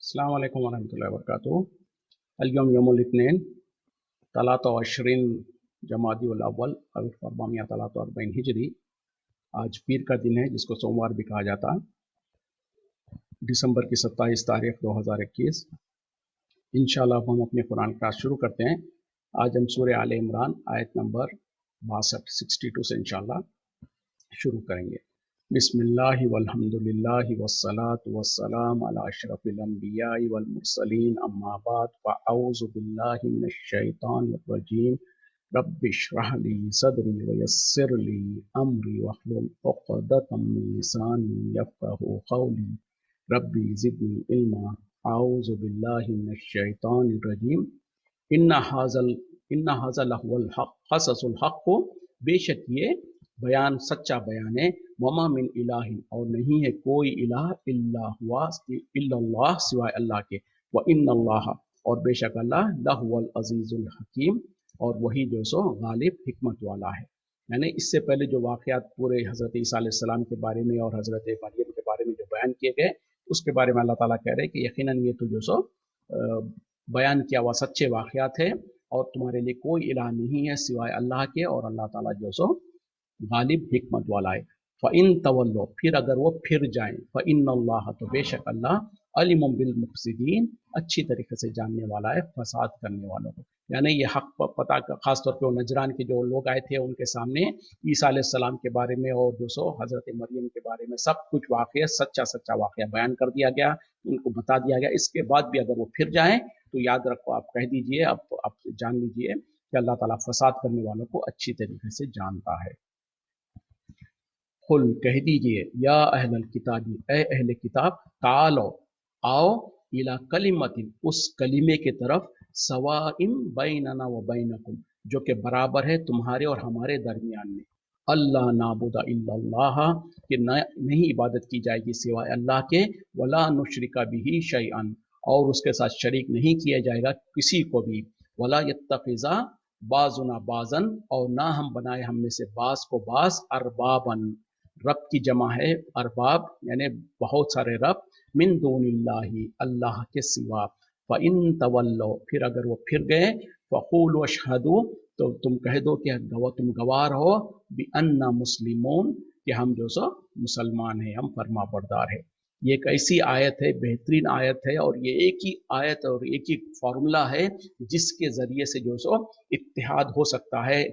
अस्सलाम वालेकुम वरहमतुल्लाहि वबरकातुहू। अल-यौम यौमुल इत्नीन तलाता व अशरीन जमादिउल अव्वल अल-443 हिजरी। आज पीर का दिन है जिसको सोमवार भी कहा जाता है। दिसंबर की 27 तारीख 2021। इंशाअल्लाह हम अपने कुरान क्लास शुरू करते हैं। आज हम सूरह आले इमरान आयत नंबर 62 से इंशाअल्लाह शुरू करेंगे। बिस्मिल्लाहि वल्हम्दुलिल्लाहि वस्सलातु वस्सलाम अला अशरफिल अंबियाइ वल मुरसलीन अम्मा बाद फ़अऊज़ु बिल्लाहि मिनश शैतानिर रजीम रब्बिश्रह ली सदरी वयस्सिर ली अमरी वहलुल उक़दतम मिन लिसानी यफ़क़हू क़ौली रब्बी ज़िदनी इल्मा अऊज़ु बिल्लाहि मिनश शैतानिर रजीम इन्ना हाज़ा लहुवल क़ससुल हक़्क़। बेशक ये बयान सच्चा बयान है। वमा मिन इलाहिन और नहीं है कोई इलाह इल्लल्लाह सिवाय अल्लाह के। व इन्नल्लाह और बेशक अल्लाह लहुवल अज़ीज़ुल हकीम और वही जो सो गालिब हिकमत वाला है। यानी इससे पहले जो वाक़यात पूरे हज़रत ईसा अलैहिस्सलाम के बारे में और हज़रत मरियम के बारे में जो बयान किए गए उसके बारे में अल्लाह ताला कह रहे हैं कि यकीनन ये तो जो सो बयान किया हुआ सच्चे वाक़यात है और तुम्हारे लिए कोई इलाह नहीं है सिवाय अल्लाह के और अल्लाह ताला जो सो गालिब हिकमत वाला है। फ़इन तवल्लो फिर अगर वो फिर जाएं फ़इन्नल्लाह तो बेशक अल्लाह अलिमुम बिल मुफ़सिदीन अच्छी तरीके से जानने वाला है फसाद करने वालों को। यानी ये हक पता खास तौर पे वो नजरान के जो लोग आए थे उनके सामने ईसा अलैहिस्सलाम के बारे में और जो सो हज़रत मरियम के बारे में सब कुछ वाक़या सच्चा वाक़या बयान कर दिया गया, उनको बता दिया गया। इसके बाद भी अगर वो फिर जाएं तो याद रखो, आप कह दीजिए, आप जान लीजिए कि अल्लाह ताला फसाद करने वालों को अच्छी तरीके से जानता है। कुल कह दीजिए या अहलल किताबी ए अहले किताब तालो आओ इला कलिमतिन उस कलिमे के तरफ सवाइम बैनना व बैनकुम जो कि बराबर है तुम्हारे और हमारे दरमियान में। अल्लाह नाबुदा इल्लल्लाह कि नहीं इबादत की जाएगी सिवाय अल्लाह के। वला नुशरिका बिही शैअन और उसके साथ शरीक नहीं किया जाएगा किसी को भी। वला यत्तखिज़ा बाजुना बाजन और ना हम बनाए हम में से बास को बास अरबाबन रब की जमा है अरबाब यानी बहुत सारे रब मिन दूनिल्लाही अल्लाह के सिवा। फ़इन तवल्लो फिर अगर वो फिर गए फ़क़ूलू अशहदू तो तुम कह दो कि तुम गवाह हो बि अन्ना मुस्लिमून कि हम जो सो मुसलमान हैं, हम फरमा बरदार है। ये एक ऐसी आयत है, बेहतरीन आयत है और ये एक ही आयत और एक ही फार्मूला है जिसके ज़रिए से जो सो इत्तिहाद हो सकता है।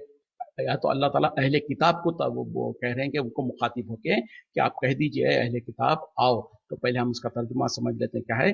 या तो अल्लाह ताला अहले किताब को वो कह रहे हैं कि उनको मुखातिब होके कि आप कह दीजिए अहले किताब आओ। तो पहले हम इसका तर्जुमा समझ लेते हैं क्या है।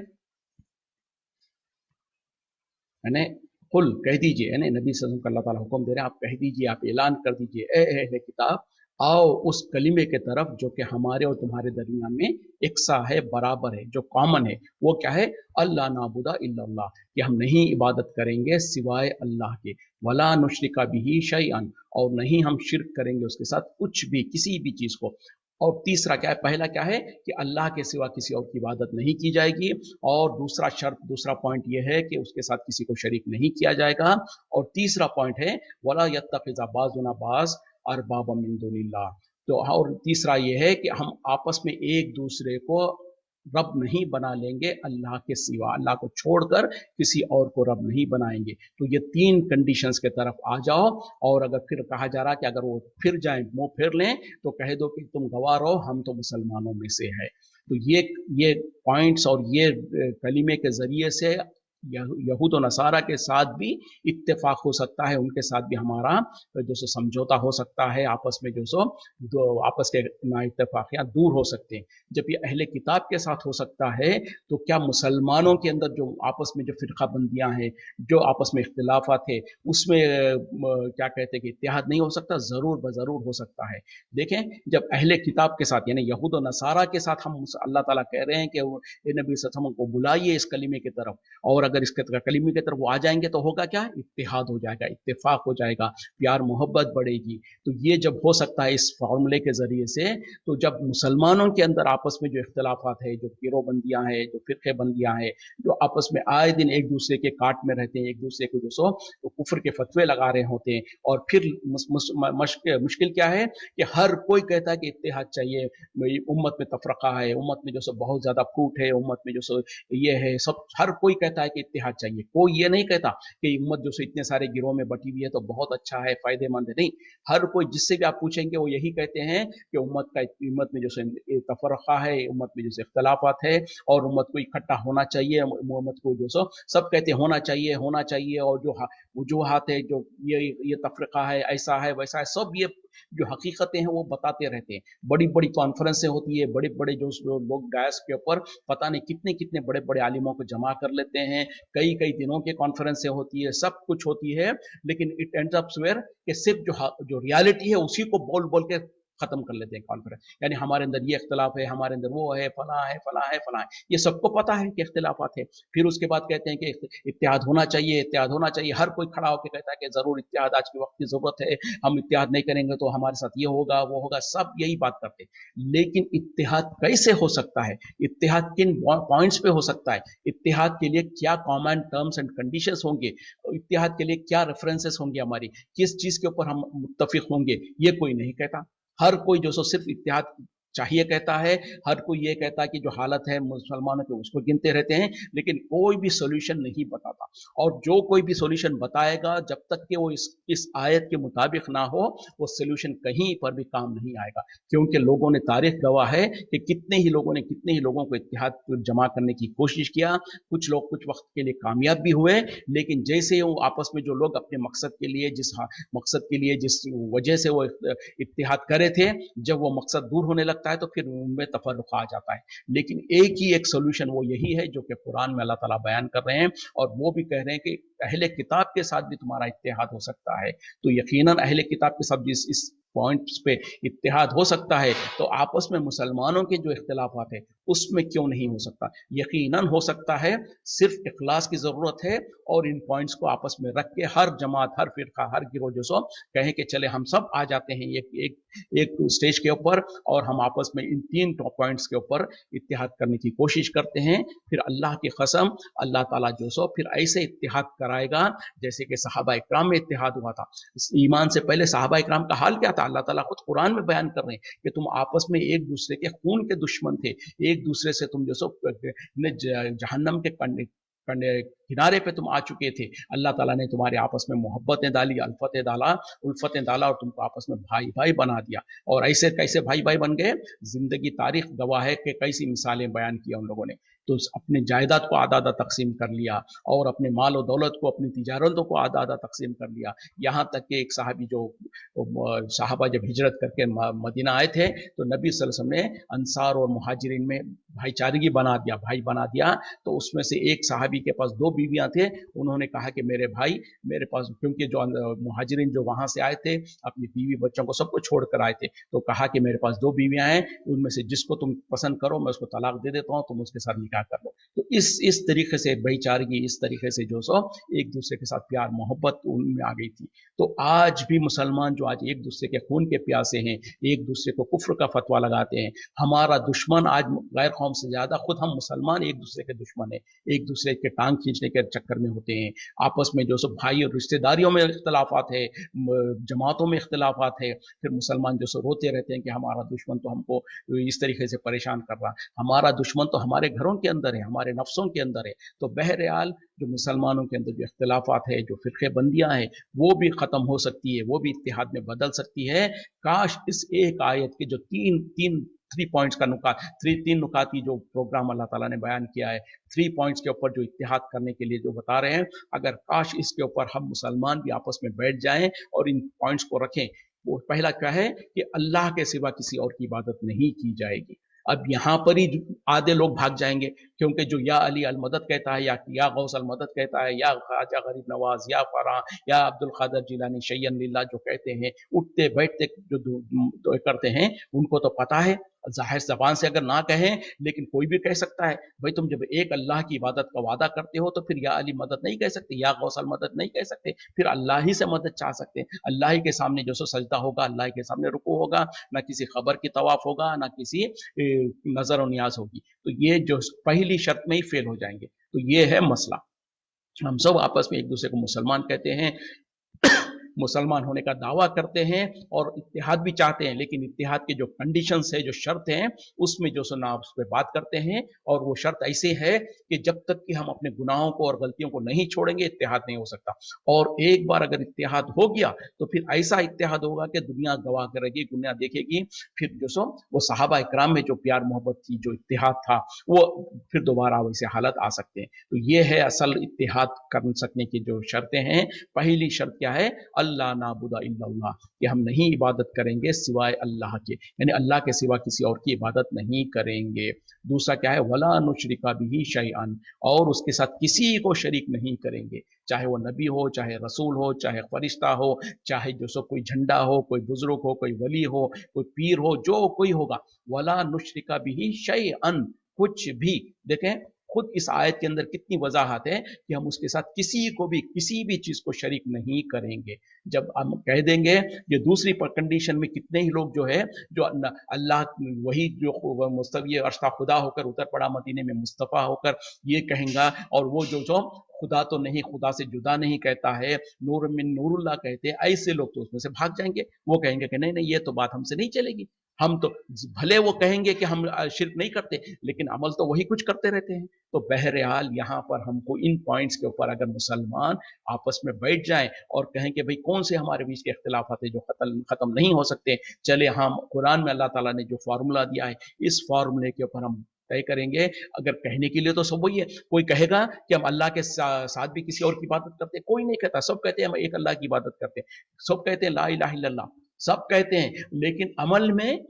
यानी कुल कह दीजिए, यानी नबी सल्लल्लाहु अलैहि वसल्लम को अल्लाह ताला हुक्म दे रहे हैं, आप कह दीजिए, आप ऐलान कर दीजिए ए अहले किताब आओ उस कलीमे के तरफ जो कि हमारे और तुम्हारे दरमियान में एकसा है, बराबर है, जो कॉमन है। वो क्या है? अल्लाह नाबुदा इल्लल्लाह कि हम नहीं इबादत करेंगे सिवाय अल्लाह के। वला नुशरिका बिही शैअन और नहीं हम शिर्क करेंगे उसके साथ कुछ भी, किसी भी चीज़ को। और तीसरा क्या है? पहला क्या है कि अल्लाह के सिवा किसी और की इबादत नहीं की जाएगी। और दूसरा शर्त, दूसरा पॉइंट ये है कि उसके साथ किसी को शरीक नहीं किया जाएगा। और तीसरा पॉइंट है वला यत्तखिज़ बाज़ुना बाज़ अरबाब मिन दुनिल्लाह। तो और तीसरा ये है कि हम आपस में एक दूसरे को रब नहीं बना लेंगे अल्लाह के सिवा, अल्लाह को छोड़कर किसी और को रब नहीं बनाएंगे। तो ये तीन कंडीशंस के तरफ आ जाओ। और अगर फिर कहा जा रहा कि अगर वो फिर जाएं, मुंह फिर लें, तो कह दो कि तुम गवाह रहो, हम तो मुसलमानों में से है। तो ये पॉइंट्स और ये कलीमे के जरिए से यहूद और नसारा के साथ भी इत्तेफाक हो सकता है, उनके साथ भी हमारा जो सो समझौता हो सकता है, आपस में जो सो आपस के ना इत्तेफाकियाँ दूर हो सकते हैं। जब ये अहले किताब के साथ हो सकता है तो क्या मुसलमानों के अंदर जो आपस में जो फिरका बंदियाँ हैं, जो आपस में इख्तिलाफात है, उसमें क्या कहते हैं कि इत्तेहाद नहीं हो सकता? ज़रूर ज़रूर हो सकता है। देखें, जब अहले किताब के साथ यानी यहूद और नसारा के साथ हम अल्लाह ताला कह रहे हैं कि नबी सल्लल्लाहु अलैहि वसल्लम को बुलाइए इस कलीमे की तरफ, और अगर इसके कलीमे की तरफ वो आ जाएंगे तो होगा क्या, इत्तेहाद हो जाएगा, इत्तेफाक हो जाएगा, प्यार मोहब्बत बढ़ेगी। तो ये जब हो सकता है इस फार्मूले के जरिए से, तो जब मुसलमानों के अंदर आपस में जो इख्तलाफात है, जो पीरोबंदियां हैं, जो फिरके बंदियां हैं, जो आपस में आए दिन एक दूसरे के काट में रहते हैं, एक दूसरे को जो सो तो कुफ्र के फतवे लगा रहे होते हैं। और फिर मुश्किल क्या है कि हर कोई कहता है कि इत्तेहाद चाहिए, उम्मत में तफरका है, उम्मत में जो सो बहुत ज्यादा फूट है, उम्मत में जो सो ये है, सब हर कोई कहता है कि इत्तेहाद चाहिए। कोई ये नहीं कहता कि उम्मत जो सो इतने सारे गिरोह में बटी हुई है तो बहुत अच्छा है, फायदेमंद है, नहीं। हर कोई जिससे भी आप पूछेंगे वो यही कहते हैं कि उम्मत में जो सो तफरका है, उम्मत में जो सो इख्तलाफात है, और उम्मत को इकट्ठा होना चाहिए, उम्मत को जो सो सब कहते हैं होना चाहिए, होना चाहिए। और जो वजूहात है, जो ये तफरका है, ऐसा है वैसा है, सब ये जो हकीकतें हैं वो बताते रहते हैं। बड़ी बड़ी कॉन्फ्रेंसें होती है, बड़े बड़े जो लोग डायस के ऊपर पता नहीं कितने कितने बड़े बड़े आलिमों को जमा कर लेते हैं, कई कई दिनों की कॉन्फ्रेंसें होती है, सब कुछ होती है, लेकिन इट एंड्स अप वेयर कि सिर्फ जो रियलिटी है उसी को बोल बोल के खत्म कर लेते हैं कॉन्फ्रेंस। यानी हमारे अंदर ये इख्तलाफ है, हमारे अंदर वो है, फला है, फला है, फला है, ये सबको पता है कि इख्तलाफात है। फिर उसके बाद कहते हैं कि इत्तेहाद होना चाहिए, इत्तेहाद होना चाहिए। हर कोई खड़ा होकर कहता है कि जरूर इत्तेहाद आज के वक्त की जरूरत है, हम इत्तेहाद नहीं करेंगे तो हमारे साथ ये होगा, वो होगा, सब यही बात करते हैं। लेकिन इत्तेहाद कैसे हो सकता है, इत्तेहाद किन पॉइंट्स पे हो सकता है, इत्तेहाद के लिए क्या कॉमन टर्म्स एंड कंडीशंस होंगे, इत्तेहाद के लिए क्या रेफरेंसेस होंगे, हमारी किस चीज के ऊपर हम मुत्तफिक होंगे, ये कोई नहीं कहता। हर कोई जो सो सिर्फ इत्तेहाद चाहिए कहता है, हर कोई ये कहता है कि जो हालत है मुसलमानों की उसको गिनते रहते हैं, लेकिन कोई भी सोल्यूशन नहीं बताता। और जो कोई भी सोल्यूशन बताएगा, जब तक कि वो इस आयत के मुताबिक ना हो, वो सोल्यूशन कहीं पर भी काम नहीं आएगा। क्योंकि लोगों ने, तारीख गवाह है कि कितने ही लोगों को इत्तेहाद जमा करने की कोशिश किया, कुछ लोग कुछ वक्त के लिए कामयाब भी हुए, लेकिन जैसे वो आपस में जो लोग अपने मकसद के लिए, जिस वजह से वो इत्तेहाद करे थे, जब वो मकसद दूर होने लगता है तो फिर उनमें तफर्रुक आ जाता है। लेकिन एक ही एक सोल्यूशन वो यही है जो कि कुरान में अल्लाह ताला बयान कर रहे हैं, और वो भी कह रहे हैं कि अहले किताब के साथ भी तुम्हारा इत्तेहाद हो सकता है। तो यकीनन अहले किताब के साथ इस पॉइंट्स पे इत्तेहाद हो सकता है, तो आपस में मुसलमानों के जो इख्तिलाफात है उसमें क्यों नहीं हो सकता, यकीनन हो सकता है। सिर्फ इखलास की जरूरत है, और इन पॉइंट्स को आपस में रख के हर जमात, हर फिरका, हर गिरोह जो सो कहें कि चले हम सब आ जाते हैं एक स्टेज के ऊपर, और हम आपस में इन 3 टॉप पॉइंट्स के ऊपर इत्तेहाद करने की कोशिश करते हैं। फिर अल्लाह की कसम, अल्लाह ताला जो सो फिर ऐसे इत्तेहाद कराएगा जैसे कि सहाबा इकराम में इत्तेहाद हुआ था। ईमान से पहले सहाबा इकराम का हाल क्या था, अल्लाह ताला खुद कुरान में बयान कर रहे हैं कि तुम आपस में एक दूसरे के खून के दुश्मन थे, एक दूसरे से तुम जो सो जहन्नम के किनारे पे तुम आ चुके थे। अल्लाह ताला ने तुम्हारे आपस में मोहब्बतें डाली, उल्फतें डाला, और तुमको आपस में भाई भाई बना दिया। और ऐसे कैसे भाई भाई बन गए, जिंदगी तारीख गवाह है कि कैसी मिसालें बयान किया उन लोगों ने। तो अपने जायदाद को आधा आधा तकसीम कर लिया, और अपने माल और दौलत को, अपनी तिजारतों को आधा आधा तकसीम कर लिया। यहाँ तक कि एक साहबी जो साहबा जब हिजरत करके मदीना आए थे, तो नबी सल्लल्लाहु अलैहि वसल्लम ने अंसार और मुहाजिरीन में भाईचारगी बना दिया, भाई बना दिया। तो उसमें से एक साहबी के पास 2 बीवियां थे, उन्होंने कहा कि मेरे भाई, मेरे पास, क्योंकि जो मुहाजिरीन जो वहां से आए थे अपनी बीवी बच्चों को सबको छोड़ कर आए थे, तो कहा कि मेरे पास 2 बीवियां हैं, उनमें से जिसको तुम पसंद करो मैं उसको तलाक दे देता हूँ, तुम उसके साथ निकाह कर लो। तो इस तरीके से भाईचारगी, इस तरीके से जो सो एक दूसरे के साथ प्यार मोहब्बत उनमें आ गई थी। तो आज भी मुसलमान जो आज एक दूसरे के खून के प्यासे हैं, एक दूसरे को कुफ्र का फतवा लगाते हैं, हमारा दुश्मन आज गैर कौम से ज्यादा खुद हम मुसलमान एक दूसरे के दुश्मन है, एक दूसरे के टांग खींचने के चक्कर में होते हैं। आपस में जो सो भाई और रिश्तेदारियों में इख्तलाफात है, जमातों में इख्तलाफात है, फिर मुसलमान जो सो रोते रहते हैं कि हमारा दुश्मन तो हमको इस तरीके से परेशान कर रहा। हमारा दुश्मन तो हमारे घरों के अंदर है, हमारे नफ्सों के अंदर है। तो बहरहाल जो मुसलमानों के अंदर जो इख्तलाफात है, जो फिरके बंदियां हैं, वो भी खत्म हो सकती है, वो भी इत्तेहाद में बदल सकती है। काश इस एक आयत के जो तीन तीन 3 पॉइंट्स का नुकात, 3 नुकात की जो प्रोग्राम अल्लाह ताला ने बयान किया है, 3 पॉइंट्स के ऊपर जो इत्तेहाद करने के लिए जो बता रहे हैं, अगर काश इसके ऊपर हम मुसलमान भी आपस में बैठ जाएं और इन पॉइंट्स को रखें। वो पहला क्या है कि अल्लाह के सिवा किसी और की इबादत नहीं की जाएगी। अब यहाँ पर ही आधे लोग भाग जाएंगे, क्योंकि जो या अली अल मदद कहता है, या गौस अल मदद कहता है, या ख्वाजा गरीब नवाज, या फरा, या अब्दुल कादिर जिलानी शैयन लिल्लाह जो कहते हैं, उठते बैठते जो करते हैं, उनको तो पता है ज़ाहिर ज़बान से अगर ना कहें, लेकिन कोई भी कह सकता है। भाई तुम जब एक अल्लाह की इबादत का वादा करते हो तो फिर या अली मदद नहीं कह सकते, या गौसल मदद नहीं कह सकते, फिर अल्लाह ही से मदद चाह सकते हैं। अल्लाह ही के सामने जो सो सजदा होगा, अल्लाह के सामने रुकू होगा, ना किसी खबर की तवाफ होगा, ना किसी नजर और नियाज होगी। तो ये जो पहली शर्त में ही फेल हो जाएंगे। तो ये है मसला। हम सब आपस में एक दूसरे को मुसलमान कहते हैं, मुसलमान होने का दावा करते हैं और इत्तेहाद भी चाहते हैं, लेकिन इत्तेहाद के जो कंडीशंस है, जो शर्त हैं, उसमें जो सुना उस पर बात करते हैं। और वो शर्त ऐसी है कि जब तक कि हम अपने गुनाहों को और गलतियों को नहीं छोड़ेंगे, इत्तेहाद नहीं हो सकता। और एक बार अगर इत्तेहाद हो गया तो फिर ऐसा इत्तेहाद होगा कि दुनिया गवाह करेगी, दुनिया देखेगी, फिर जो सो वो सहाबा इकराम में जो प्यार मोहब्बत थी, जो इत्तेहाद था, वो फिर दोबारा वैसे हालत आ सकते हैं। तो ये है असल इत्तेहाद कर सकने की जो शर्तें हैं। पहली शर्त क्या है? अल्लाह नाबुदा इल्लल्लाह, कि हम नहीं इबादत करेंगे सिवाय अल्लाह के, यानी अल्लाह के सिवा किसी और की इबादत नहीं करेंगे। दूसरा क्या है? वला नुशरिका बिही शैअन, और उसके साथ किसी को शरीक नहीं करेंगे, चाहे वो नबी हो, चाहे रसूल हो, चाहे फरिश्ता हो, चाहे जो सो कोई झंडा हो, कोई बुजुर्ग हो, कोई वली हो, कोई पीर हो, जो कोई होगा। वला नुशरिका बिही शैअन, कुछ भी। देखें खुद इस आयत के अंदर कितनी वजाहत है कि हम उसके साथ किसी को भी किसी भी चीज को शरीक नहीं करेंगे। जब हम कह देंगे, ये दूसरी कंडीशन में कितने ही लोग जो है, जो अल्लाह वही जो मुस्तवी अर्शा खुदा होकर उतर पड़ा मदीने में मुस्तफ़ा होकर, ये कहेंगा, और वो जो जो खुदा तो नहीं, खुदा से जुदा नहीं कहता है, नूर मिन नूरुल्लाह कहते हैं, ऐसे लोग तो उसमें से भाग जाएंगे। वो कहेंगे कि नहीं नहीं, ये तो बात हमसे नहीं चलेगी। हम तो भले वो कहेंगे कि हम शिर्क नहीं करते, लेकिन अमल तो वही कुछ करते रहते हैं। तो बहरहाल यहाँ पर हमको इन पॉइंट्स के ऊपर अगर मुसलमान आपस में बैठ जाएं और कहें कि भाई कौन से हमारे बीच के इख्तिलाफात है जो खत्म नहीं हो सकते, चले हम कुरान में अल्लाह ताला ने जो फार्मूला दिया है, इस फार्मूले के ऊपर हम तय करेंगे। अगर कहने के लिए तो सब वही है। कोई कहेगा कि हम अल्लाह के साथ भी किसी और की इबादत करते हैं, कोई नहीं कहता। सब कहते हैं हम एक अल्लाह की इबादत करते हैं, सब कहते हैं ला इलाहा इल्लल्लाह, सब कहते हैं, लेकिन अमल में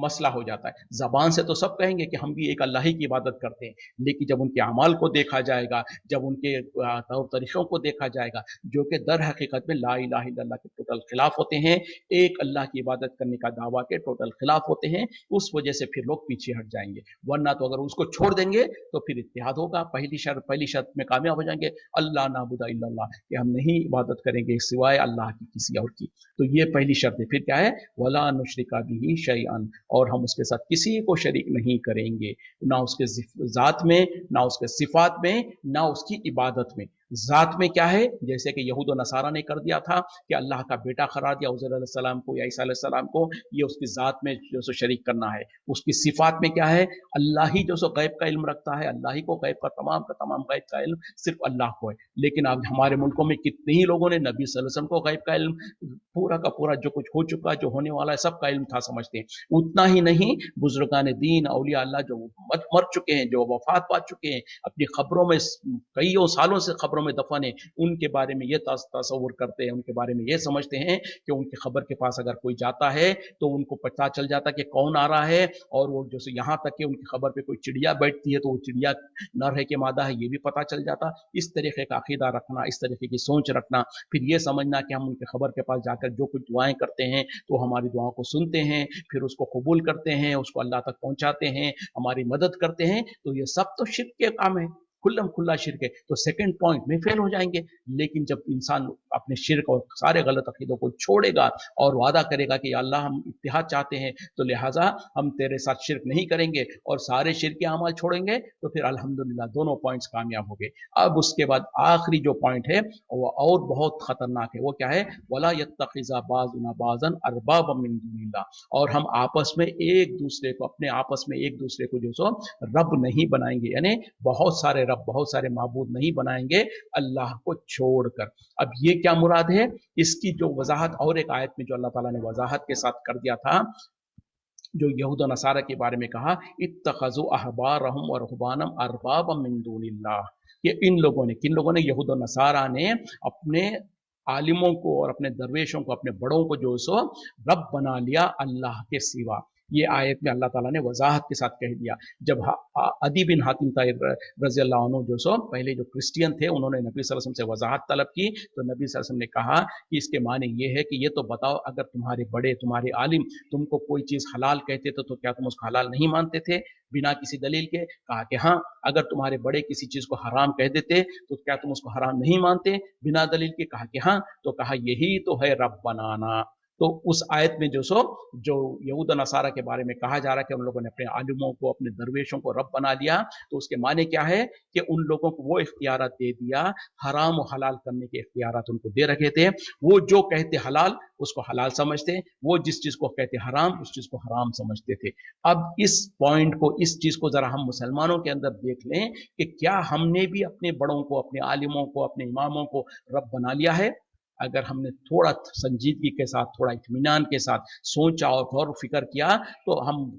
मसला हो जाता है। जबान से तो सब कहेंगे कि हम भी एक अल्लाह ही की इबादत करते हैं, लेकिन जब उनके अमाल को देखा जाएगा, जब उनके तौर तरीक़ों को देखा जाएगा, जो कि दर हकीकत में ला इलाहा इल्लल्लाह के टोटल खिलाफ होते हैं, एक अल्लाह की इबादत करने का दावा के टोटल खिलाफ होते हैं, उस वजह से फिर लोग पीछे हट जाएंगे। वरना तो अगर उसको छोड़ देंगे तो फिर इत्तेहाद होगा। पहली शर्त में कामयाब हो जाएंगे, अल्लाह नाबुदा इल्लल्लाह, कि हम नहीं इबादत करेंगे सिवाय अल्लाह की किसी और की। तो ये पहली शर्त है। फिर क्या है? वला नुशरिका बिही शैअन, और हम उसके साथ किसी को शरीक नहीं करेंगे, ना उसके ज़ात में, ना उसके सिफात में, ना उसकी इबादत में। ज़ात में क्या है? जैसे कि यहूद और नसारा ने कर दिया था कि अल्लाह का बेटा करार दिया उज़ैर अलैहिस्सलाम को या ईसा अलैहिस्सलाम को, ये उसकी ज़ात में जो सो शरीक करना है। उसकी सिफात में क्या है? अल्लाह ही जो सो गैब का इल्म रखता है, अल्लाह ही को गैब का तमाम गैब का इल्म सिर्फ अल्लाह को है। लेकिन अब हमारे मुल्कों में कितने ही लोगों ने नबी सल्लल्लाहु अलैहि वसल्लम को गैब का इल्म पूरा का पूरा, जो कुछ हो चुका, जो होने वाला है, सब का इल्म था समझते हैं। उतना ही नहीं, बुजुर्गान दीन, औलिया अल्लाह जो मर चुके हैं, जो वफात पा चुके हैं, अपनी खबरों में कईयों सालों से खबरों में दफन है, उनके बारे में ये तसव्वुर करते हैं, उनके बारे में ये समझते हैं कि उनकी खबर के पास अगर कोई जाता है तो उनको पता चल जाता कि कौन आ रहा है। और वो जैसे यहाँ तक कि उनकी खबर पे कोई चिड़िया बैठती है तो वो चिड़िया नर है कि मादा है, ये भी पता चल जाता। इस तरीके का अकीदा रखना, इस तरीके की सोच रखना, फिर ये समझना कि हम उनकी खबर के पास जाकर जो कुछ दुआएं करते हैं तो हमारी दुआओं को सुनते हैं, फिर उसको कबूल करते हैं, उसको अल्लाह तक पहुंचाते हैं, हमारी मदद करते हैं, तो ये सब तो शिर्क के काम है, खुल्लम खुल्ला शिर्क है। तो सेकंड पॉइंट में फेल हो जाएंगे। लेकिन जब इंसान अपने शिर्क और सारे गलत अकीदों को छोड़ेगा और वादा करेगा कि अल्लाह हम इत्तिहाद चाहते हैं, तो लिहाजा हम तेरे साथ शिर्क नहीं करेंगे और सारे शिर्क के अमल छोड़ेंगे, तो फिर अल्हम्दुलिल्लाह दोनों पॉइंट्स कामयाब हो गए। अब उसके बाद आखिरी जो पॉइंट है वो और बहुत खतरनाक है। वो क्या है? वला यत्तखिज़ा बाज़ुना बाज़न अरबाब मिन दुनिल्लाह, और हम आपस में एक दूसरे को, अपने आपस में एक दूसरे को जो सो रब नहीं बनाएंगे, यानी बहुत सारे रब, बहुत सारे माबूद नहीं बनाएंगे अल्लाह को छोड़कर। अब ये क्या मुराद है? इसकी जो वजाहत और एक आयत में जो अल्लाह ताला ने वजाहत के साथ कर दिया था, जो यहूद और नसारा के बारे में कहा, इत्तखज़ू अहबारहुम व रुहबानहुम अरबाबम मिन दूनिल्लाह, ये इन लोगों ने, किन लोगों ने? यहूद और नसारा ने अपने आलिमों को और अपने दरवेशों को, अपने बड़ों को जो सो रब बना लिया अल्लाह के सिवा। ये आयत में अल्लाह ताला ने वजाहत के साथ कह दिया। जब अदी बिन हातिम रजी अल्लाह अन्हु जो सो पहले जो क्रिश्चियन थे, उन्होंने नबी सल्लल्लाहु अलैहि वसल्लम से वजाहत तलब की, तो नबी सल्लल्लाहु अलैहि वसल्लम ने कहा कि इसके माने ये है कि ये तो बताओ, अगर तुम्हारे बड़े, तुम्हारे आलिम तुमको कोई चीज हलाल कहते तो क्या तुम उसको हलाल नहीं मानते थे बिना किसी दलील के? कहा कि हाँ। अगर तुम्हारे बड़े किसी चीज को हराम कह देते तो क्या तुम उसको हराम नहीं मानते बिना दलील के? कहा कि हाँ। तो कहा यही तो है रब बनाना। तो उस आयत में जो यहूद नसारा के बारे में कहा जा रहा है कि उन लोगों ने अपने आलिमों को, अपने दरवेशों को रब बना लिया, तो उसके माने क्या है कि उन लोगों को वो इख्तियारात दे दिया, हराम और हलाल करने के इख्तियारात उनको दे रखे थे। वो जो कहते हलाल उसको हलाल समझते, वो जिस चीज को कहते हराम उस चीज को हराम समझते थे। अब इस पॉइंट को, इस चीज को जरा हम मुसलमानों के अंदर देख लें कि क्या हमने भी अपने बड़ों को, अपने आलिमों को, अपने इमामों को रब बना लिया है? अगर हमने थोड़ा संजीदगी के साथ, थोड़ा इत्मीनान के साथ सोचा और गौर फिक्र किया, तो हम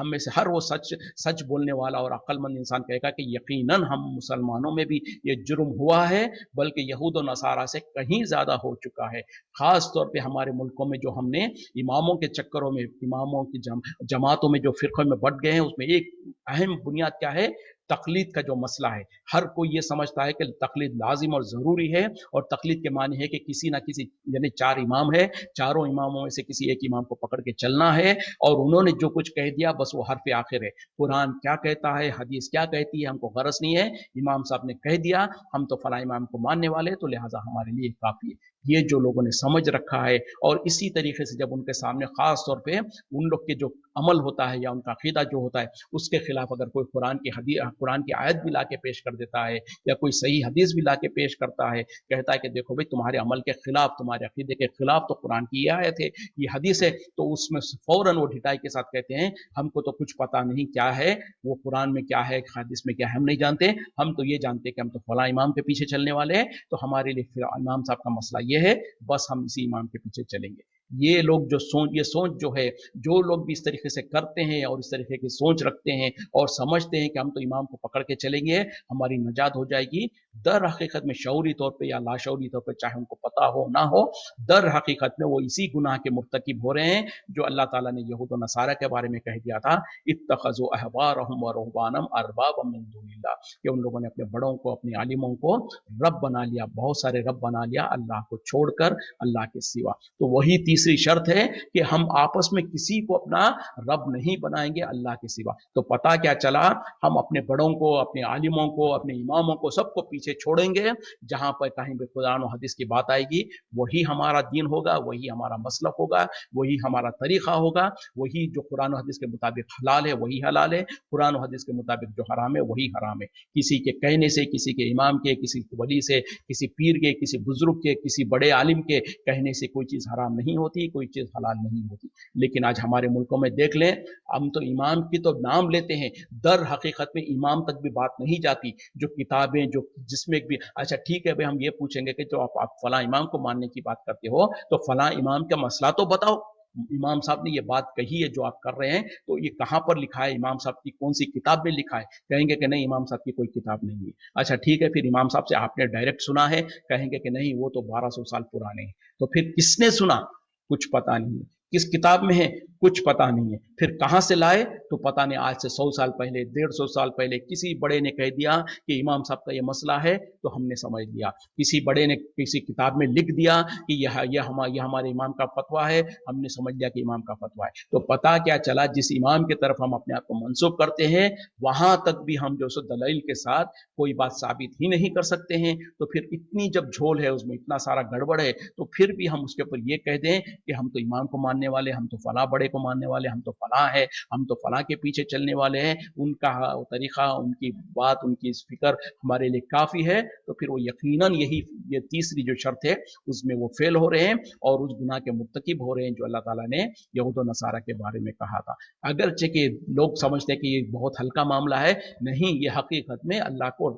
में से हर वो सच बोलने वाला और अक्लमंद इंसान कहेगा कि यकीनन हम मुसलमानों में भी ये जुर्म हुआ है, बल्कि यहूद और नसारा से कहीं ज्यादा हो चुका है। खास तौर पे हमारे मुल्कों में जो हमने इमामों के चक्करों में, इमामों की जमातों में जो फिरकों में बढ़ गए हैं, उसमें एक अहम बुनियाद क्या है? तकलीद का जो मसला है। हर कोई ये समझता है कि तकलीद लाजिम और जरूरी है, और तकलीद के माने है कि किसी ना किसी, यानी 4 इमाम है, चारों इमामों में से किसी एक इमाम को पकड़ के चलना है, और उन्होंने जो कुछ कह दिया बस वो हरफ आखिर है। कुरान क्या कहता है, हदीस क्या कहती है, हमको गरज नहीं है। इमाम साहब ने कह दिया, हम तो फला इमाम को मानने वाले, तो लिहाजा हमारे लिए काफी है। ये जो लोगों ने समझ रखा है, और इसी तरीके से जब उनके सामने खास तौर पे उन लोग के जो अमल होता है या उनका अकीदा जो होता है, उसके खिलाफ अगर कोई कुरान की आयत भी ला के पेश कर देता है, या कोई सही हदीस भी ला के पेश करता है, कहता है कि देखो भाई, तुम्हारे अमल के खिलाफ, तुम्हारे अकीदे के खिलाफ तो कुरान की ये आयत है, ये हदीस है, तो उसमें फौरन वो ढिठाई के साथ कहते हैं हमको तो कुछ पता नहीं क्या है, वो कुरान में क्या है, हदीस में क्या है, हम नहीं जानते। हम तो ये जानते हैं कि हम तो फला इमाम के पीछे चलने वाले हैं, तो हमारे लिए फिर इमाम साहब का मसला ये है, बस हम इसी इमाम के पीछे चलेंगे। ये लोग जो सोच जो है, जो लोग भी इस तरीके से करते हैं और इस तरीके की सोच रखते हैं और समझते हैं कि हम तो इमाम को पकड़ के चलेंगे, हमारी नजात हो जाएगी, दर हकीकत में शऊरी तौर पे या लाशऊरी तौर पे, चाहे उनको पता हो ना हो, दर हकीकत में वो इसी गुनाह के मुर्तकिब हो रहे हैं जो अल्लाह ताला ने यहूद और नसारा के बारे में कह दिया था, इत्तखज़ू अहबारहुम व रुहबानहुम अरबाबम मिन दूनिल्लाह, कि उन लोगों ने अपने बड़ों को, अपने आलिमों को रब बना लिया, बहुत सारे रब बना लिया अल्लाह को छोड़कर, अल्लाह के सिवा। तो वही तीसरी शर्त है कि हम आपस में किसी को अपना रब नहीं बनाएंगे अल्लाह के सिवा। तो पता क्या चला, हम अपने बड़ों को, अपने आलिमों को, अपने इमामों को, सबको पीछे छोड़ेंगे। जहां पर कहीं भी कुरान और हदीस की बात आएगी, वही हमारा दीन होगा, वही हमारा मसलक होगा, वही हमारा तरीका होगा, वही जो कुरान और हदीस के मुताबिक हलाल है वही हलाल है, कुरान और हदीस के मुताबिक जो हराम है वही हराम है। किसी के कहने से, किसी के इमाम के, किसी वली से, किसी पीर के, किसी बुजुर्ग के, किसी बड़े आलिम के कहने से कोई चीज हराम नहीं होती, कोई चीज हलाल नहीं होती। लेकिन आज हमारे मुल्कों में देख लें, हम तो इमाम की तो नाम लेते हैं, दर हकीकत में इमाम तक भी बात नहीं जाती। जो किताबें, जो जिसमें भी, अच्छा ठीक है भाई, हम ये पूछेंगे कि जो आप फला इमाम को मानने की बात करते हो, तो फला इमाम का मसला तो बताओ, इमाम साहब ने ये बात कही है जो आप कर रहे हैं, तो ये कहां पर लिखा है, इमाम साहब की कौन सी किताब में लिखा है? कहेंगे कि नहीं, इमाम साहब की कोई किताब नहीं है। अच्छा ठीक है, फिर इमाम साहब से आपने डायरेक्ट सुना है? कहेंगे कि नहीं, वो तो 1200 साल पुराने हैं। तो फिर किसने सुना? कुछ पता नहीं है। किस किताब में है? कुछ पता नहीं है। फिर कहां से लाए? तो पता नहीं, आज से 100 साल पहले, 150 साल पहले किसी बड़े ने कह दिया कि इमाम साहब का ये मसला है, तो हमने समझ लिया। किसी बड़े ने किसी किताब में लिख दिया कि यह हमारे इमाम का फतवा है, हमने समझ लिया कि इमाम का फतवा है। तो पता क्या चला, जिस इमाम की तरफ हम अपने आप को मंसूब करते हैं, वहां तक भी हम जो सो दलील के साथ कोई बात साबित ही नहीं कर सकते हैं। तो फिर इतनी जब झोल है, उसमें इतना सारा गड़बड़ है, तो फिर भी हम उसके ऊपर ये कह दें कि हम तो इमाम को मानने वाले, हम तो फला बड़े को मानने वाले, हम तो फला है, हम तो फला के पीछे चलने वाले हैं, उनका तरीका, उनकी बात, उनकी फिक्र हमारे लिए काफी है, तो फिर वो यकीनन ये तीसरी जो शर्त है उसमें वो फेल हो रहे हैं और उस गुनाह के मुर्तकिब हो रहे हैं जो अल्लाह ताला ने यहूद और नसारा के बारे में कहा था। अगरचे कि लोग समझते हैं कि ये बहुत हल्का मामला है, नहीं, ये हकीकत में अल्लाह को,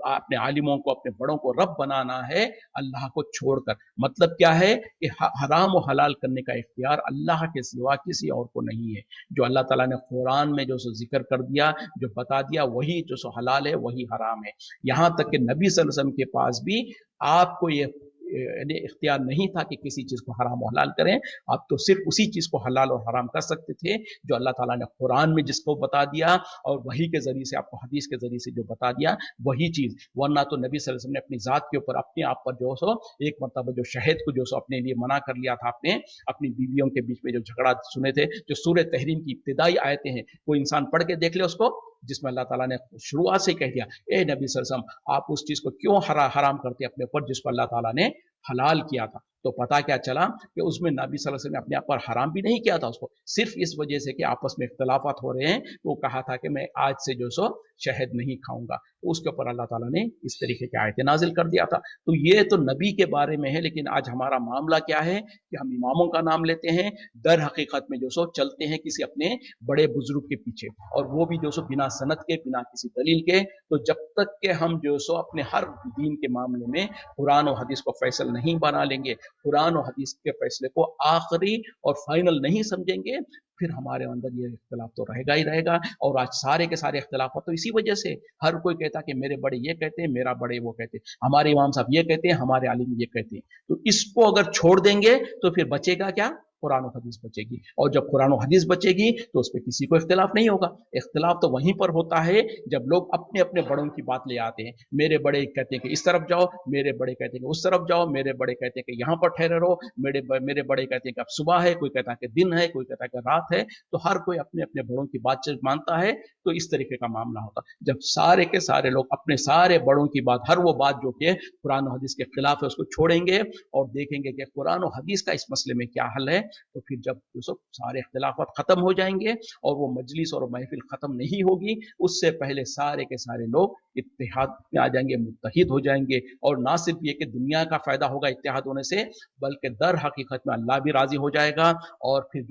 अपने आलिमों को, अपने बड़ों को रब बनाना है अल्लाह को छोड़कर। मतलब क्या है कि हराम और हलाल करने का इख्तियार अल्लाह के सिवा किसी और को नहीं है। जो अल्लाह ताला ने कुरान में जो सो जिक्र कर दिया, जो बता दिया, वही जो सो हलाल है वही हराम है। यहां तक कि नबी सल्लल्लाहु अलैहि वसल्लम के पास भी आपको ये यानी इख्तियार नहीं था कि किसी चीज़ को हराम और हलाल करें। आप तो सिर्फ उसी चीज़ को हलाल और हराम कर सकते थे जो अल्लाह ताला ने कुरान में जिसको बता दिया और वही के ज़रिए से आपको हदीस के ज़रिए से जो बता दिया वही चीज़। वरना तो नबी सल्लल्लाहु अलैहि वसल्लम ने अपनी ज़ात के ऊपर अपने आप पर जो सो एक मरतबा जो शहद को जो सो अपने लिए मना कर लिया था, आपने अपनी बीवियों के बीच में जो झगड़ा सुने थे, जो सूरह तहरीम की इब्तिदाई आयतें हैं, कोई इंसान पढ़ के देख ले उसको, जिसमें अल्लाह ताला ने शुरुआत से कह दिया, ए नबी सल्लल्लाहु अलैहि वसल्लम आप उस चीज को क्यों हराम करते अपने ऊपर जिसको अल्लाह ताला ने हलाल किया था। तो पता क्या चला कि उसमें नबी सल्लल्लाहु अलैहि वसल्लम ने अपने आप पर हराम भी नहीं किया था उसको, सिर्फ इस वजह से कि आपस में इख्तलाफात हो रहे हैं, तो वो कहा था कि मैं आज से जो सो शहद नहीं खाऊंगा, तो उसके ऊपर अल्लाह ताला ने इस तरीके की आयतें नाजिल कर दिया था। तो ये तो नबी के बारे में है, लेकिन आज हमारा मामला क्या है कि हम इमामों का नाम लेते हैं, दर हकीकत में जो सो चलते हैं किसी अपने बड़े बुजुर्ग के पीछे, और वो भी जो सो बिना सनद के, बिना किसी दलील के। तो जब तक के हम जो सो अपने हर दीन के मामले में कुरान और हदीस को फैसल नहीं बना लेंगे, कुरान और हदीस के फैसले को आखिरी और फाइनल नहीं समझेंगे, फिर हमारे अंदर ये इख्तलाफ तो रहेगा ही रहेगा। और आज सारे के सारे इख्तलाफ तो इसी वजह से, हर कोई कहता कि मेरे बड़े ये कहते हैं, मेरा बड़े वो कहते हैं, हमारे इमाम साहब ये कहते हैं, हमारे आलिम ये कहते हैं। तो इसको अगर छोड़ देंगे तो फिर बचेगा क्या? कुरान और हदीस बचेगी। और जब कुरान और हदीस बचेगी तो उस पर किसी को इख्तलाफ नहीं होगा। इख्तलाफ तो वहीं पर होता है जब लोग अपने अपने बड़ों की बात ले आते हैं। मेरे बड़े कहते हैं कि इस तरफ जाओ, मेरे बड़े कहते हैं कि उस तरफ जाओ, मेरे बड़े कहते हैं कि यहाँ पर ठहरे रहो, मेरे बड़े कहते हैं कि अब सुबह है, कोई कहता है कि दिन है, कोई कहता है कि रात है। तो हर कोई अपने अपने बड़ों की बात मानता है। तो इस तरीके का मामला होता है। जब सारे के सारे लोग अपने सारे बड़ों की बात, हर वो बात जो कि कुरान और हदीस के खिलाफ है, उसको छोड़ेंगे और देखेंगे कि कुरान और हदीस का इस मसले में क्या हल है, तो फिर जब सारे इख्तिलाफात खत्म हो जाएंगे और वो मजलिस और महफिल खत्म नहीं होगी, उससे पहले सारे के सारे लोग इत्तेहाद में आ जाएंगे, मुत्तहिद हो जाएंगे। और ना सिर्फ ये कि दुनिया का फायदा होगा इत्तेहाद होने से, बल्कि दर हकीकत में अल्लाह भी राजी हो जाएगा और फिर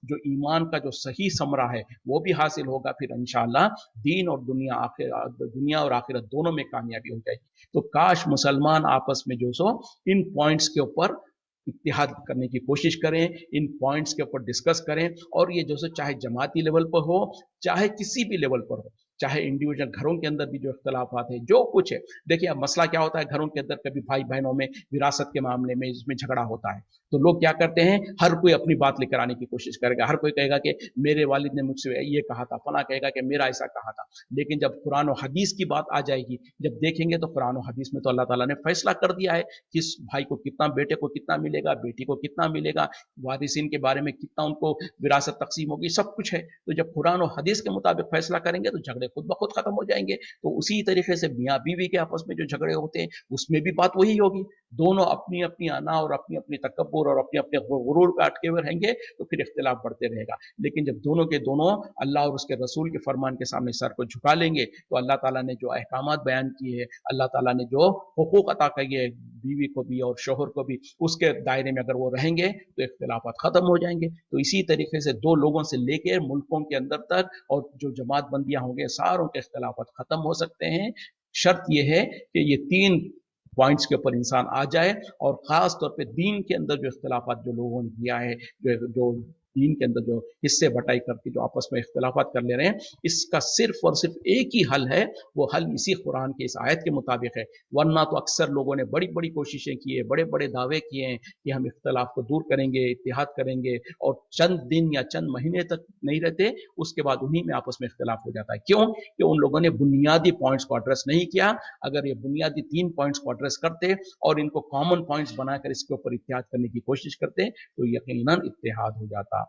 जो ईमान का जो सही समरा है वो भी हासिल होगा। फिर इंशाअल्लाह दीन और दुनिया और आखिरत दोनों में कामयाबी हो जाएगी। तो काश मुसलमान आपस में इन पॉइंट्स के ऊपर इत्तेहाद करने की कोशिश करें, इन पॉइंट्स के ऊपर डिस्कस करें। और ये चाहे जमाती लेवल पर हो, चाहे किसी भी लेवल पर हो, चाहे इंडिविजुअल घरों के अंदर भी जो इख्तलाफात है, जो कुछ है। देखिए अब मसला क्या होता है, घरों के अंदर कभी भाई बहनों में विरासत के मामले में इसमें झगड़ा होता है, तो लोग क्या करते हैं, हर कोई अपनी बात लेकर आने की कोशिश करेगा। हर कोई कहेगा कि मेरे वालिद ने मुझसे ये कहा था, फला कहेगा कि मेरा ऐसा कहा था। लेकिन जब कुरान और हदीस की बात आ जाएगी, जब देखेंगे तो कुरान और हदीस में तो अल्लाह ताला ने फैसला कर दिया है किस भाई को कितना, बेटे को कितना मिलेगा, बेटी को कितना मिलेगा, वारिसिन के बारे में कितना उनको विरासत तकसीम होगी, सब कुछ है। तो जब कुरान और हदीस के मुताबिक फैसला करेंगे तो झगड़े खुद ब खुद खत्म हो जाएंगे। तो उसी तरीके से मियाँ बीवी के आपस में जो झगड़े होते हैं उसमें भी बात वही होगी। दोनों अपनी अपनी आना और अपनी अपनी तकब्बुर और अपने अपने गुरूर पे अटके हुए रहेंगे तो फिर इख्तिलाफ बढ़ते रहेगा। लेकिन जब दोनों के दोनों अल्लाह और उसके रसूल के फरमान के सामने सर को झुका लेंगे, तो अल्लाह ताला ने जो अहकामात बयान किए हैं, अल्लाह ताला ने जो हुकूक अता किए हैं बीवी को भी और शोहर को भी, उसके दायरे में अगर वो रहेंगे तो इख्तिलाफात खत्म हो जाएंगे। तो इसी तरीके से दो लोगों से लेकर मुल्कों के अंदर तक और जो जमात बंदियां होंगे सारों के इख्तिलाफात खत्म हो सकते हैं। शर्त यह है कि ये तीन पॉइंट्स के ऊपर इंसान आ जाए, और खास तौर पे दीन के अंदर जो इख्तिलाफात जो लोगों ने किया है, जो दीन के अंदर जो हिस्से बटाई करके जो आपस में इख्तिलाफात कर ले रहे हैं, इसका सिर्फ और सिर्फ एक ही हल है। वो हल इसी कुरान के इस आयत के मुताबिक है। वरना तो अक्सर लोगों ने बड़ी बड़ी कोशिशें की है, बड़े बड़े दावे किए हैं कि हम इख्तिलाफ को दूर करेंगे, इत्तेहाद करेंगे, और चंद दिन या चंद महीने तक नहीं रहते, उसके बाद उन्हीं में आपस में इख्तिलाफ हो जाता है। क्यों? कि उन लोगों ने बुनियादी पॉइंट्स को एड्रेस नहीं किया। अगर ये बुनियादी 3 पॉइंट्स को एड्रेस करते और इनको कॉमन पॉइंट्स बनाकर इसके ऊपर इत्तेहाद करने की कोशिश करते, तो यकीनन इत्तेहाद हो जाता।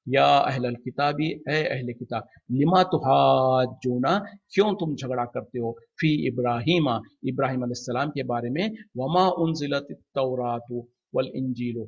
या अहलल किताबी, ए अहले किताब, लिमा तुहाज्जूना, क्यों तुम झगड़ा करते हो, फी इब्राहीमा, इब्राहिम अलैहिस्सलाम के बारे में, वमा उनजिलत तौरातु वल इंजीलु,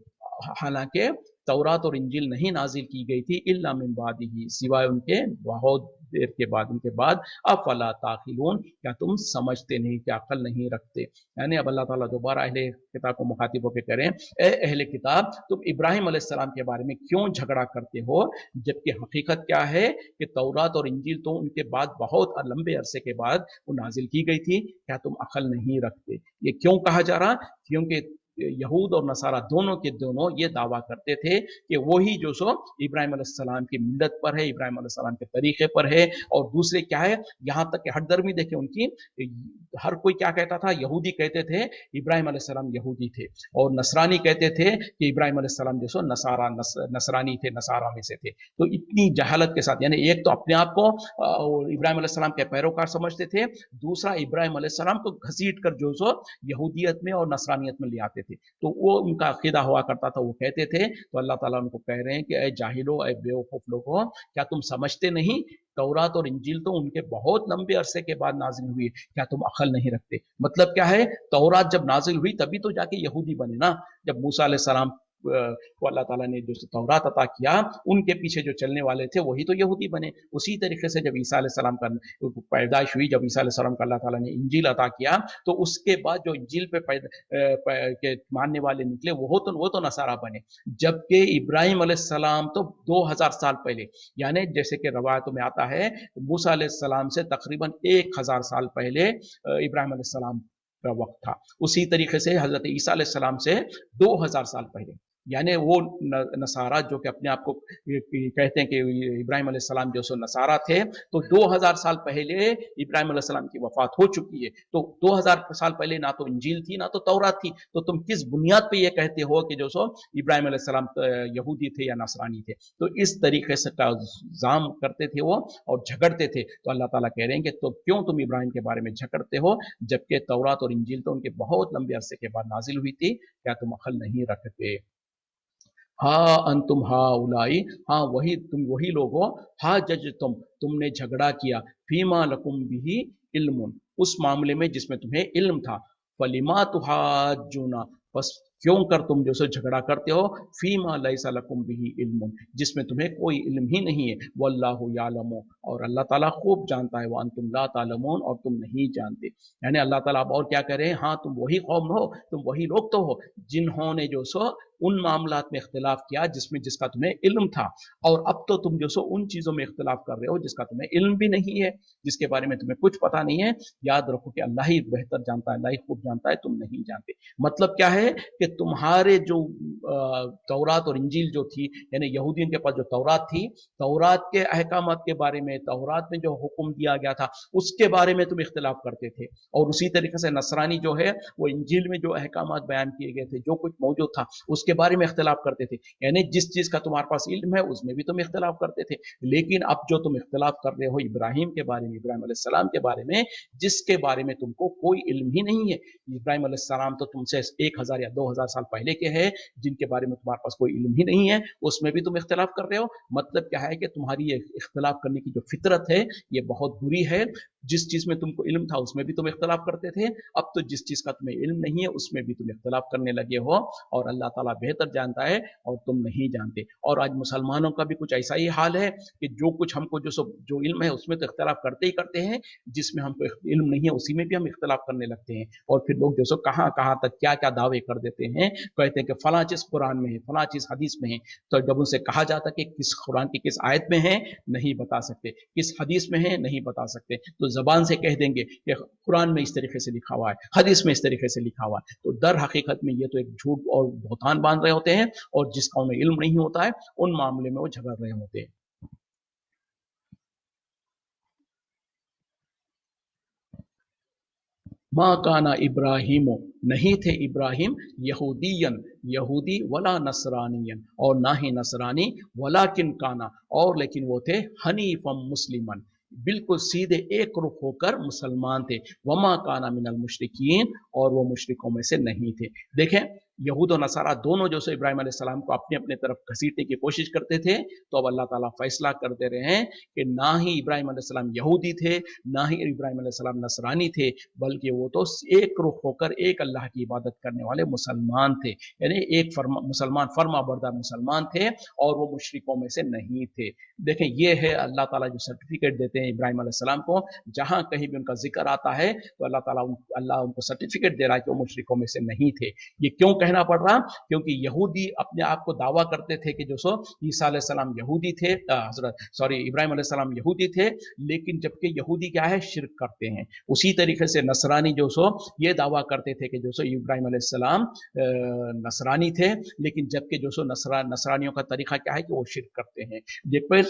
हालांकि तौरात और इंजील नहीं नाजिल की गई थी, इल्ला मिन बादिही, सिवाय उनके बहुत देर के बाद, उनके बाद। अफला ताकिलून, क्या तुम समझते नहीं, क्या अक्ल नहीं रखते। यानी अब अल्लाह ताला दोबारा अहले किताब को मुखातिब होकर कह रहे हैं, ए अहले किताब, तुम इब्राहिम अलैहिस्सलाम के बारे में क्यों झगड़ा करते हो, जबकि हकीकत क्या है कि तौरात और इंजील तो उनके बाद बहुत लंबे अरसे के बाद वो नाजिल की गई थी। क्या तुम अक्ल नहीं रखते। ये क्यों कहा जा रहा? क्योंकि यहूद और नसारा दोनों के दोनों ये दावा करते थे कि वही जो सो इब्राहिम अलैहिस्सलाम की मिल्लत पर है, इब्राहिम अलैहिस्सलाम के तरीके पर है। और दूसरे क्या है, यहाँ तक कि हठधर्मी देखे उनकी, हर कोई क्या कहता था, यहूदी कहते थे इब्राहिम अलैहिस्सलाम यहूदी थे, और नसरानी कहते थे कि इब्राहिम अलैहिस्सलाम जो सो नसरानी थे, नसारा में से थे। तो इतनी जहालत के साथ, यानी एक तो अपने आप को इब्राहिम अलैहिस्सलाम के पैरोकार समझते थे, दूसरा इब्राहिम अलैहिस्सलाम को घसीट कर जो सो यहूदियत में और नसरानियत में ले आते थे। तो वो उनका अकीदा हुआ करता था, वो कहते थे। तो अल्लाह ताला उनको कह रहे हैं कि ए जाहिलो, ए बेवकूफ लोगों, क्या तुम समझते नहीं, तौरात और इंजील तो उनके बहुत लंबे अरसे के बाद नाजिल हुई, क्या तुम अकल नहीं रखते? मतलब क्या है, तौरात जब नाजिल हुई तभी तो जाके यहूदी बने ना। जब मूसा अलैहिस्सलाम को अल्लाह ताला ने जो तौरात अता किया, उनके पीछे जो चलने वाले थे वही तो यहूदी बने। उसी तरीके से जब ईसा अलैहिस्सलाम का पैदाइश हुई, जब ईसा अलैहिस्सलाम का अल्लाह ताला ने इंजील अता किया, तो उसके बाद जो इंजील के मानने वाले निकले वो तो नसारा बने। जबकि इब्राहिम अलैहिस्सलाम तो 2000 साल पहले, यानी जैसे कि रवायतों में आता है, मूसा अलैहिस्सलाम से तकरीबन 1000 साल पहले इब्राहिम अलैहिस्सलाम का वक्त था। उसी तरीके से हजरत ईसा अलैहिस्सलाम से 2000 साल पहले, यानी वो नसारा जो कि अपने आप को कहते हैं कि इब्राहिम अलैहिस्सलाम जो सो नसारा थे, तो 2000 साल पहले इब्राहिम अलैहिस्सलाम की वफात हो चुकी है। तो 2000 साल पहले ना तो इंजील थी ना तो तौरात थी। तो तुम किस बुनियाद पे ये कहते हो कि जो सो इब्राहिम अलैहिस्सलाम यहूदी थे या नसरानी थे? तो इस तरीके से इल्जाम करते थे वो और झगड़ते थे। तो अल्लाह ताला कह रहे हैं कि तो क्यों तुम इब्राहिम के बारे में झगड़ते हो, जबकि तौरात और इंजील तो उनके बहुत लंबे अरसे के बाद नाजिल हुई थी, क्या तुम अकल नहीं रखते? हाँ अंतुम हा उलाई, हाँ वही तुम वही लोग हो, हाँ जज तुमने झगड़ा किया, फीमा लकुम बिही इल्मुन, उस मामले में जिसमें तुम्हें इल्म था, फलिमा तुहाजुना, बस क्यों कर तुम जो सो झगड़ा करते हो, फीमा लैसा लकुम बिही इल्मुन, जिसमें तुम्हें कोई इल्म ही नहीं है, वल्लाहु यालमु, और अल्लाह ताला खूब जानता है, व अंतुम ला तालमून, और तुम नहीं जानते। यानी अल्लाह ताला अब और क्या कह रहे हैं, हाँ तुम वही कौम हो, तुम वही लोग तो हो जिन्होंने जो सो उन मामलात में इख्तिलाफ किया जिसमें जिसका तुम्हें इल्म था, और अब तो तुम जो सो उन चीजों में इख्तिलाफ कर रहे हो जिसका तुम्हें इल्म भी नहीं है, जिसके बारे में तुम्हें कुछ पता नहीं है। याद रखो कि अल्लाह ही बेहतर जानता है, अल्लाह ही खूब जानता है, तुम नहीं जानते। मतलब क्या है कि तुम्हारे जो तौरात और इंजील जो थी, यानी यहूदियों के पास जो तौरात थी, तौरात के अहकामात के बारे में, तौरात में जो हुक्म दिया गया था उसके बारे में तुम इख्तिलाफ करते थे। और उसी तरीके से नसरानी जो है वो इंजील में जो अहकामात बयान किए गए थे, जो कुछ मौजूद था उसके बारे में इख्तिलाफ करते थे। यानी जिस चीज का तुम्हारे पास इल्म है उसमें भी तुम इख्तिलाफ करते थे। लेकिन अब जो तुम इख्तिलाफ कर रहे हो इब्राहिम के बारे में, इब्राहिम अलैहिस्सलाम के बारे में, जिसके बारे में तुमको कोई इल्म ही नहीं है। इब्राहिम अलैहिस्सलाम तो तुमसे 1000 या 2000 साल पहले के हैं, जिनके बारे में तुम्हारे पास कोई इल्म ही नहीं है, उसमें भी तुम इख्तिलाफ कर रहे हो। मतलब क्या है कि तुम्हारी ये इख्तिलाफ करने की जो फितरत है ये बहुत बुरी है। जिस चीज में तुमको इल्म था उसमें भी तुम इख्तिलाफ करते थे, अब तो जिस चीज का तुम्हें इल्म नहीं है उसमें भी तुम इख्तिलाफ करने लगे हो, और अल्लाह ताला बेहतर जानता है और तुम नहीं जानते। और आज मुसलमानों का भी कुछ ऐसा ही हाल है कि जो कुछ हमको जो इल्म है उसमें तो इख्तिलाफ करते ही करते हैं, जिसमें हमको इल्म नहीं है उसी में भी हम इख्तिलाफ करने लगते हैं। और फिर लोग जो सो कहाँ कहाँ तक क्या क्या दावे कर देते हैं, कहते हैं कि फला चीज कुरान में है, फला चीज हदीस में है। तो जब उनसे कहा जाता कि किस कुरान की किस आयत में है, नहीं बता सकते, किस हदीस में है, नहीं बता सकते, तो जबान से कह देंगे कि कुरान में इस तरीके से लिखा हुआ है, हदीस में इस तरीके से लिखा हुआ है। तो दर हकीकत में ये तो एक झूठ और बहतान बांध रहे होते हैं, और जिसका उन्हें इल्म नहीं होता है उन मामले में वो झगड़ रहे होते हैं। माँ काना इब्राहिम, नहीं थे इब्राहिम यहूदियन, यहूदी, वला नसरानियन, और ना ही नसरानी, वला किन काना, और लेकिन वो थे हनीफम मुस्लिमन, बिल्कुल सीधे एक रुख होकर मुसलमान थे। वमा काना मिनल मुशरिकीन, और वो मुशरिकों में से नहीं थे। देखें, यहूद और नसारा दोनों जो से इब्राहिम अलैहिस्सलाम को अपने अपने तरफ घसीटने की कोशिश करते थे। तो अब अल्लाह ताला फैसला कर दे रहे हैं कि ना ही इब्राहिम अलैहिस्सलाम यहूदी थे, ना ही इब्राहिम अलैहिस्सलाम नसरानी थे, बल्कि वो तो एक रुख होकर एक अल्लाह की इबादत करने वाले मुसलमान थे। यानी एक मुसलमान, फर्मा बरदार मुसलमान थे, और वो मुशरिकों में से नहीं थे। देखें, ये है अल्लाह ताला जो सर्टिफिकेट देते हैं इब्राहिम अलैहिस्सलाम को, जहां कहीं भी उनका जिक्र आता है तो अल्लाह ताला अल्लाह उनको सर्टिफिकेट दे रहा है कि वो मुशरिकों में से नहीं थे। ये क्यों कह कहना पड़ रहा? क्योंकि यहूदी अपने आप को दावा करते थे कि जो सो ईसा अलैहिस्सलाम यहूदी थे, इब्राहिम अलैहिस्सलाम यहूदी थे, लेकिन जबकि यहूदी क्या है, शिर्क करते हैं। उसी तरीके से नसरानी जो सो ये दावा करते थे कि जो सो इब्राहिम अलैहिस्सलाम नसरानी थे, लेकिन जबकि जो सो नसरानियों का तरीका क्या है कि वो शिर्क करते हैं। देखो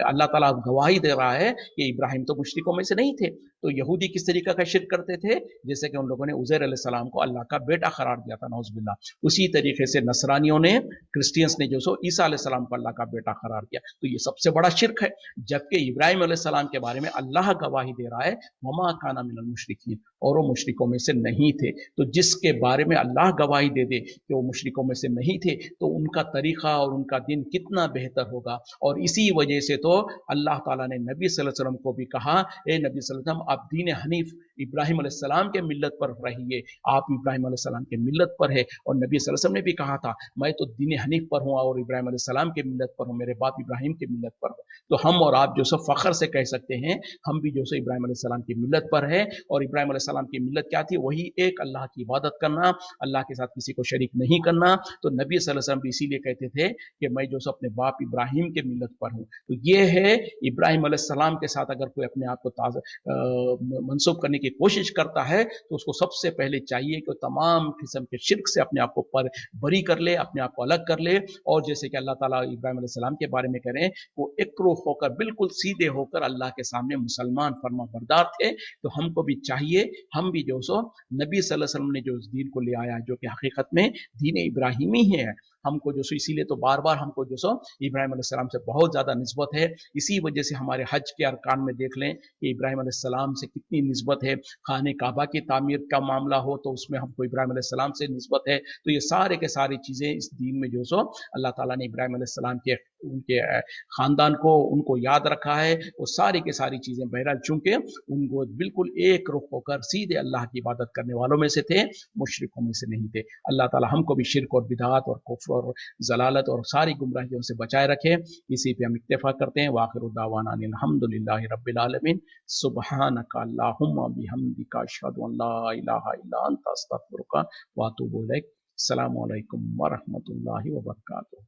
अल्लाह ताला गवाही दे रहा है कि इब्राहिम तो मुशरिकों में से नहीं थे। तो यहूदी किस तरीके का शिर्क करते थे? जैसे कि उन लोगों ने उज़ैर अलैहिस्सलाम को अल्लाह का बेटा करार दिया था, नौज़ुबिल्लाह। उसी तरीके से नसरानियों ने, क्रिश्चियंस ने जो सो ईसा अलैहिस्सलाम को अल्लाह का बेटा करार दिया। तो ये सबसे बड़ा शिर्क है। जबकि इब्राहिम अलैहिस्सलाम के बारे में अल्लाह गवाही दे रहा है, वमा काना मिनल मुशरिकीन, और वो मुशरिकों में से नहीं थे। तो जिसके बारे में अल्लाह गवाही दे दे कि वो मुशरिकों में से नहीं थे, तो उनका तरीका और उनका दिन कितना बेहतर होगा। और इसी वजह से तो अल्लाह ताला ने नबी सल्लल्लाहु अलैहि वसल्लम को भी कहा, ए नबी सल्लल्लाहु अलैहि वसल्लम, आप दीन हनीफ इब्राहिम अलैहिस्सलाम के मिल्लत पर रहिए, आप इब्राहिम अलैहिस्सलाम के मिल्लत पर है। और नबी सल्लल्लाहु अलैहि वसल्लम ने भी कहा था, मैं तो दीन हनीफ पर हूँ और इब्राहिम अलैहिस्सलाम के मिल्लत पर हूँ, मेरे बाप इब्राहिम के मिल्लत पर हूँ। तो हम और आप जो सब फख्र से कह सकते हैं, हम भी जो सो इब्राहिम अलैहिस्सलाम की मिल्लत पर है। और इब्राहिम अलैहिस्सलाम की मिल्लत क्या थी? वही एक अल्लाह की इबादत करना, अल्लाह के साथ किसी को शरीक नहीं करना। तो नबी सल्लल्लाहु अलैहि वसल्लम भी इसीलिए कहते थे कि मैं जो सो अपने बाप इब्राहिम के मिल्लत पर हूँ। तो ये है, इब्राहिम अलैहिस्सलाम के साथ अगर कोई अपने आप को मंसूब करने की कोशिश करता है, तो उसको सबसे पहले चाहिए कि तमाम किस्म के शिर्क से अपने आप को बरी कर ले, अपने आप को अलग कर ले। और जैसे कि अल्लाह ताला इब्राहिम अलैहिस्सलाम के बारे में करें, वो एकरूह होकर, बिल्कुल सीधे होकर अल्लाह के सामने मुसलमान फर्मा बरदार थे। तो हमको भी चाहिए, हम भी जो सो नबी सल्लल्लाहु अलैहि वसल्लम ने जो उस दीन को ले आया, जो कि हकीकत में दीन इब्राहिमी है, हमको जो सो इसीलिए तो बार बार हमको जो सो इब्राहिम अलैहिस्सलाम से बहुत ज़्यादा निस्बत है। इसी वजह से हमारे हज के अरकान में देख लें कि इब्राहिम अलैहिस्सलाम से कितनी निस्बत है। खाने काबा की तामीर का मामला हो तो उसमें हमको इब्राहिम अलैहिस्सलाम से निस्बत है। तो ये सारे के सारी चीज़ें इस दीन में जो सो अल्लाह ताला ने इब्राहिम अलैहिस्सलाम के उनके ख़ानदान को, उनको याद रखा है। वो सारी की सारी चीज़ें बहरहाल चूँकि उनको बिल्कुल एक रुख होकर सीधे अल्लाह की इबादत करने वालों में से थे, मुशरिकों में से नहीं थे। अल्लाह ताला हमको भी शिर्क और बिदअत और कुफ्र और ज़लालत और सारी गुमराहियों से बचाए रखे। इसी पे हम इत्तेफा करते हैं। वाखिरु दावाना अनिल हम्दुलिल्लाहि रब्बिल आलमीन। सुब्हानका अल्लाहुम्मा बिहम्दिका अशहदु अन ला इलाहा इल्ला अंता अस्तगफिरुका व अतूबु इलैक। अस्सलामु अलैकुम व रहमतुल्लाहि व बरकातुहू।